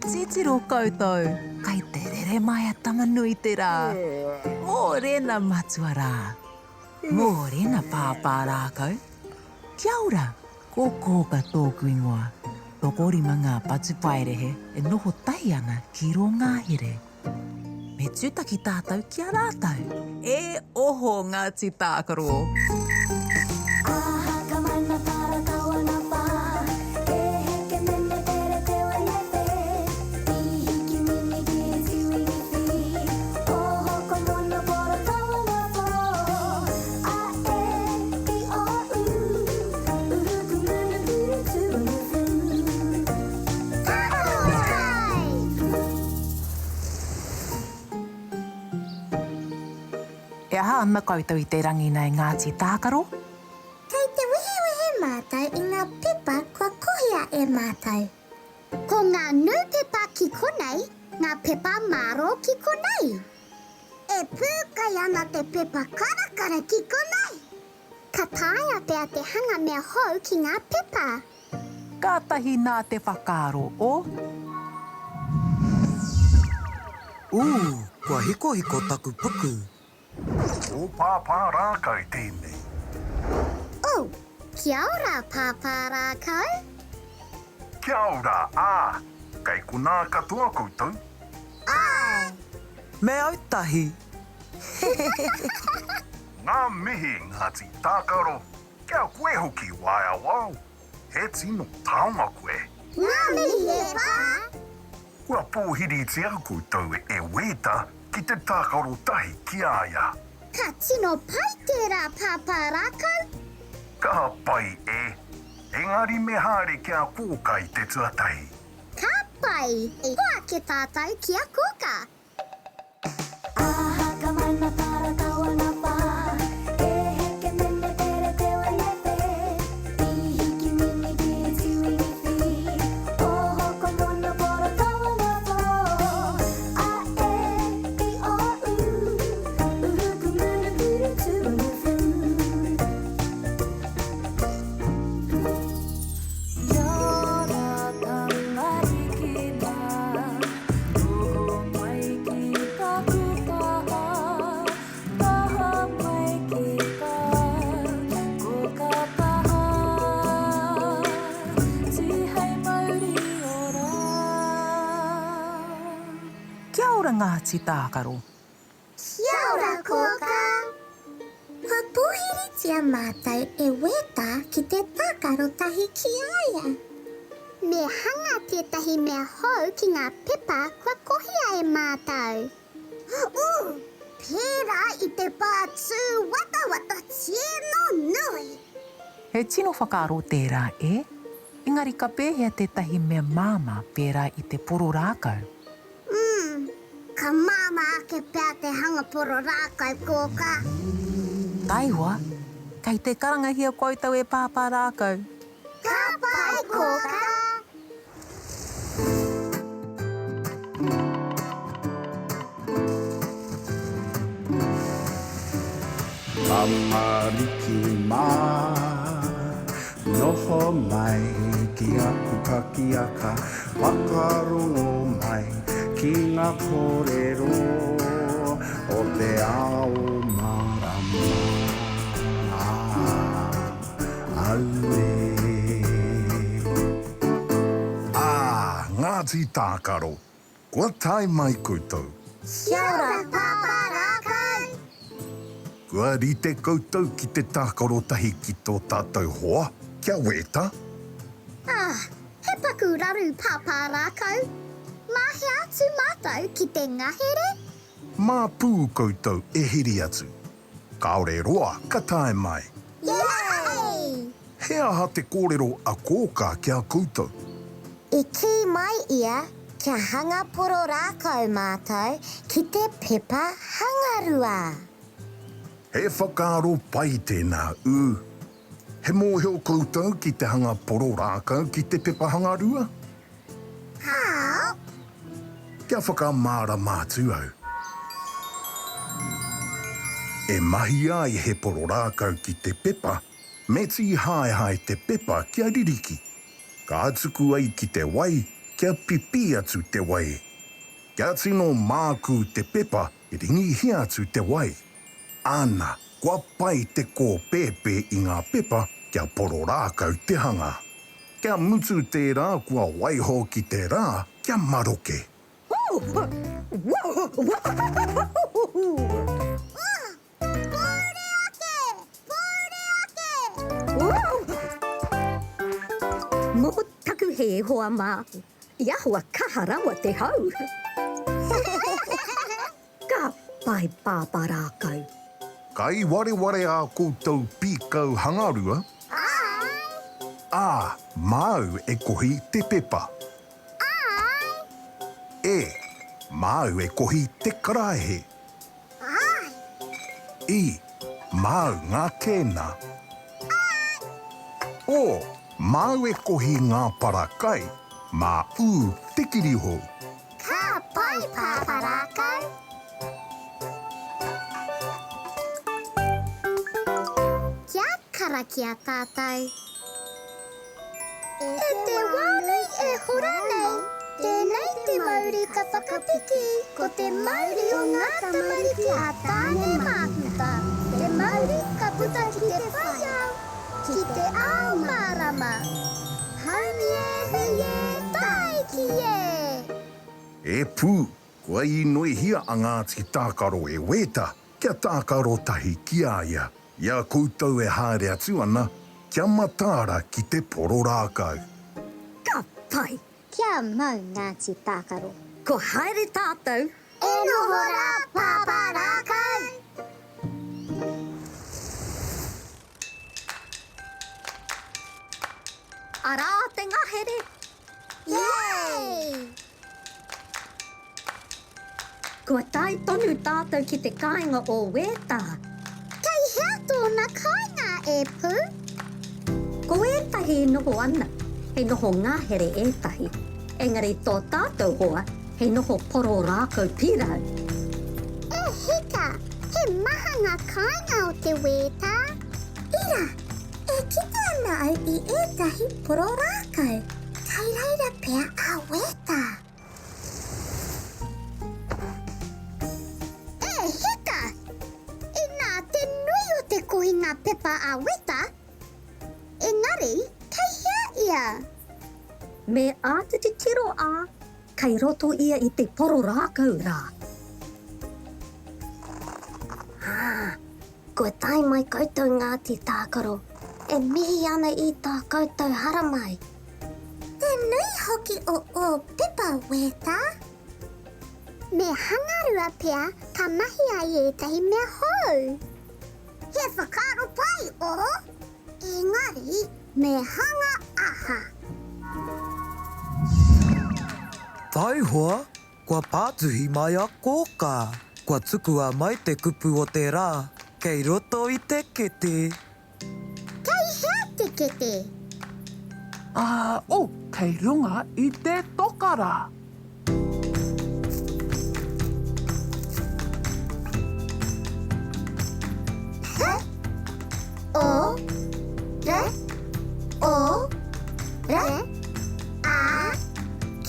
Titiro koutou, kai te rere mai a tamanui te rā. Mō rena matuara. Mō rena pāpārā kau. Kia ora, ko kōka tōku ingoa. Tōko rima ngā patu pairehe e noho tai ana ki ro ngā here. Me tūtaki tātou kia rātou. E oho Ngāti Tākaro. E aha ana koutou I te rangi nei Ngāti Tākaro? Kei te wehe mātou I ngā pepa kua kohia e mātou. Ko ngā nū pepa ki konei, ngā pepa māro ki konei. E pūkai ana te pepa karakara ki konei. Ka tāia pēr te hanga mea hou ki ngā pepa. Kātahi nā te whakaaro o. Kua hiko taku puku. O pāpārā kau tēnei. Kia ora pāpārā kau. Kia ora, Kei kuna katoa koutou. Me autahi. Ngā mihi Ngāti Tākaro. Kia koe hoki waia wau. He tino taonga koe. Ngā mihi e pā. Kua pōhiri te au koutou e weta ki te tākaro tahi ki aia. Ka tino pai tērā pāpārā kau. Ka pai e. Engari me haere kia kōkai te tuatahi. Ka pai, koa ke tātou kia kōka. Kia ora Ngāti Tākaro. Kia ora kōka. Kua pōhiritia mātou e weta ki te tākaro tahi ki aia. Me hanga tētahi mea hou ki ngā pepa kua kohia e mātou. Pērā I te pātū watawata tēno nui. He tino whakaaro tērā e. Engari ka pēhea tētahi mea māma pērā I te poro rākau. Ka māma ake pēr te hangaporo rākau kōka. Taiwa, kei te karangahia koutou e pāpā rākau. Ka pai kōka. Mamariki mā, noho mai ki aku kakiaka, whakarongo mai ki ngā kōrero o te ao marama. Aue. Ngāti Tākaro. Kua tai mai koutou. Kia ora pāpārā kau. Kua rite koutou ki te tākaro tahi ki tō tātou hoa. Kia weta. He paku raru pāpārā kau. Mahi atu mātou ki te ngahere. Mā pū koutou e hiri atu. Kaore roa, ka tae mai. Yay! He aha te kōrero a kōka kia koutou. I ki mai ia kia hanga poro rākau mātou ki te pepa hangarua. He whakaaro pai tēnā He mōheo koutou ki te hanga poro rākau ki te pepa hangarua. How? Kia whakamāra mātu au. E mahi ai he poro rākau ki te pepa, me ti hae te pepa kia ririki. Ka atuku ai ki te wai kia pipi atu te wai. Kia tino māku te pepa e ringi hi atu te wai. Ana, kua pai te kō pēpē I ngā pepa kia poro rākau te hanga. Kia mutu te rā kua waiho ki te rā kia maroke. Motaku he hoa mā. Ia hoa kahara wa te hau. Ka pai pāpā rākau. Kai ware a koutou pīkau hangarua. Māu e kohi te pepa. Māu e kohi te karaehe. Māu ngā kēna. Māu e kohi ngā parakai. Mā te kiriho. Ka pai pāpā rākau. Kia kara ki a tātou. E te wānui e hora nei, tēnei te mauri ka whakapiki, ko te mauri o ngā tamariki a tāne mākuta. Te mauri ka puta ki te whaiau, ki te ao mārama. Haumi e hui e, tai ki e. E pū, kua I noi hia a Ngāti Tākaro e weta, kia tākaro tahi ki a ia. Ia koutou e haere atu ana, kia matāra ki te poro rākau. Ka pai. Kia mau Ngāti Tākaro. Ko haere tātou. E noho rā pāpā rākau. Arā te ngahere. Yay! Kua tai tonu tātou ki te kāinga o weta. Kei hea tōna kāinga e pū. Ko ētahi e noho ana. He noho ngahere ētahi. Engari tō tātou hoa, he noho poro rākau pirau. E hika, he maha ngā kāinga o te weta. Ira, e kite ana au I ētahi poro rākau. Kai reira pia a weta. E hika, e nā te nui o te kohinga pepa a weta. Engari, kei hea ia. Me ātu te tiro ā, kai roto ia I te poro rākau rā. Ko tai mai koutou Ngāti Tākaro, e mihi ana I tā koutou haramai. Te nui hoki o pepa weta. Me hangarua pia ka mahi ai ētahi mea hou. He whakaro pai o, engari me hanga aha. Tai hoa, kua pātuhi mai a kōka. Kua tukua mai te kupu o te rā, kei roto I te kete. Kei hea te kete. Kei runga I te tokara. O, re, a,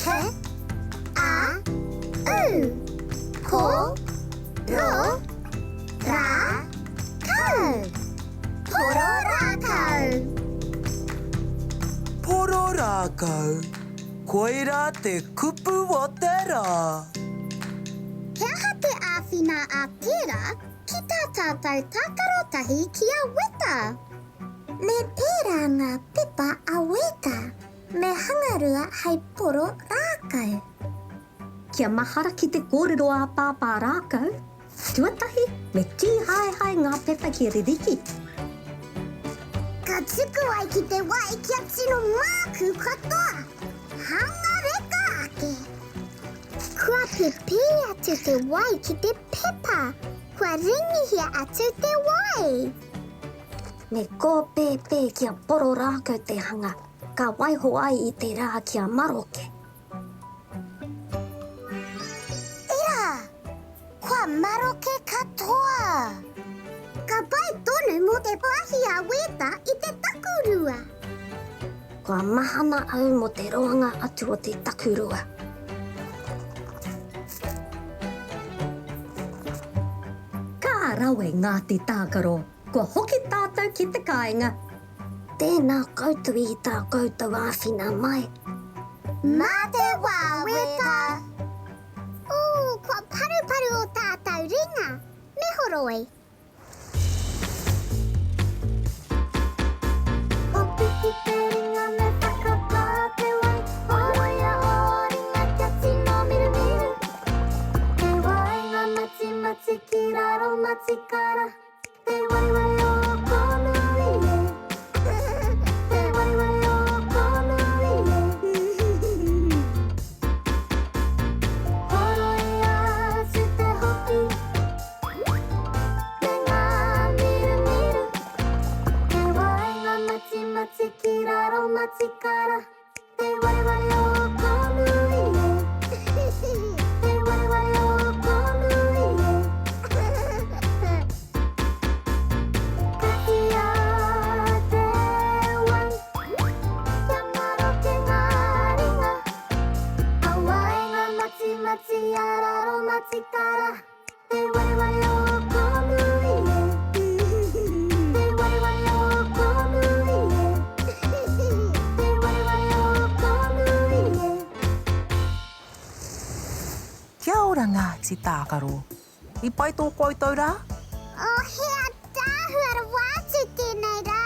ke, a, u. Ko, ro, ra, kau. Poro rākau. Poro rākau, koira te kupu o te rā. He aha te āwhina a tērā ki tā tātou tākaro tahi ki a weta. Me pērā ngā pepa a weta. Me hangarua hei poro rākau. Kia mahara ki te kōrero a pāpā rākau. Tuatahi, me tī hai ngā pepa ki ririki. Ka tuku ai ki te wai kia tino māku katoa. Hangareka ake. Kua pepe atu te wai ki te pepa. Kua ringihia atu te wai. Me kō pēpē kia poro rākau te hanga. Ka waiho ai I te rā kia maroke. Ira, kua maroke katoa. Ka pai tonu mo te pahi a weta I te takurua. Kua mahana au mo te roanga atu o te takurua. Ka rawe ngā te tākaro, kua hoki tātou ki te kāinga. Tēnā koutou I tā koutou āwhina mai. Mā te wā weta! Kua paru o tātou ringa. Me horoi. Hoki ki te ringa me whakapā te wai. Horoia o ringa kia tino miru. Te wai ngā mati ki raro mati kara. Te wai o konui e. Te wai o konui e. Horoia su te hoki. Me ngā miru. Te wai ngā mati ki raro mati kara. Te wai o konui e. Te wai o konui e. Kakia te wai. Kia maro ke ngā ringa. Awai ngā mati araro mati kara. Te wai o konui e. Te wai o konui e. Te wai o konui e. Kia ora Ngāti Tākaro. I pai tō koutou rā? Hea tāhuara wātu tēnei rā.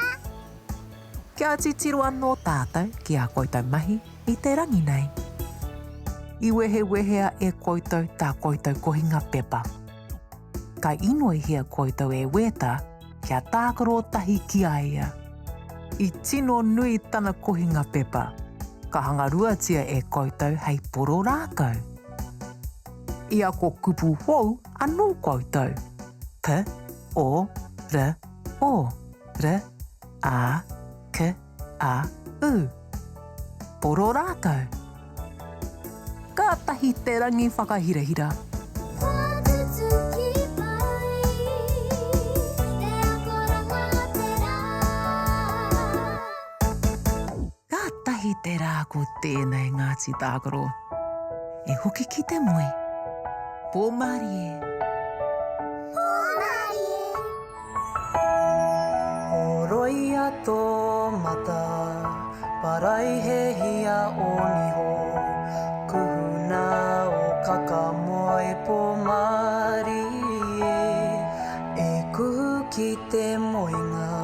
Kia titiro anō tātou ki a koutou mahi I te rangi nei. I wehea e koutou tā koutou kohinga pepa. Ka inoi hea koutou e weta kia tākaro tahi ki aia. I tino nui tana kohinga pepa. Ka hangaruatia e koutou hei poro rākau. Ia ko kupu hou anō koutou. K, o, r, o, r, a, k, a, u. Poro rākau. Ka tahi te rangi whakahirahira. Kua tutu ki pai. Te akora ngā te rā. Ka tahi te rā ko tēnei Ngāti Tākaro. E hoki ki te moe. Pōmari e. Horoia tō mata, parai he hia o niho. Kuhuna o kakamoe pōmari e. E kuhu ki te moenga,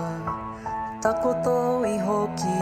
takoto iho ki